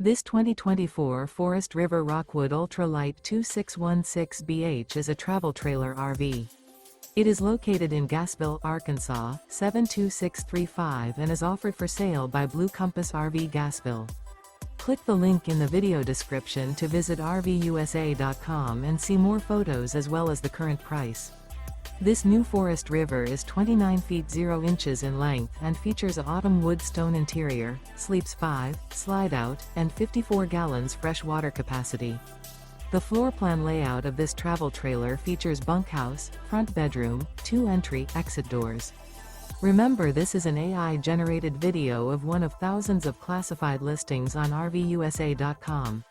This 2024 Forest River Rockwood Ultra Lite 2616BH is a travel trailer RV. It is located in Gassville, Arkansas, 72635 and is offered for sale by Blue Compass RV Gassville. Click the link in the video description to visit RVUSA.com and see more photos as well as the current price. This new Forest River is 29 feet 0 inches in length and features a autumn wood stone interior, sleeps 5, slide-out, and 54 gallons fresh water capacity. The floor plan layout of this travel trailer features bunkhouse, front bedroom, 2 entry/exit doors. Remember, this is an AI-generated video of one of thousands of classified listings on RVUSA.com.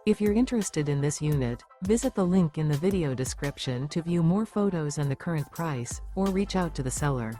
If you're interested in this unit, visit the link in the video description to view more photos and the current price, or reach out to the seller.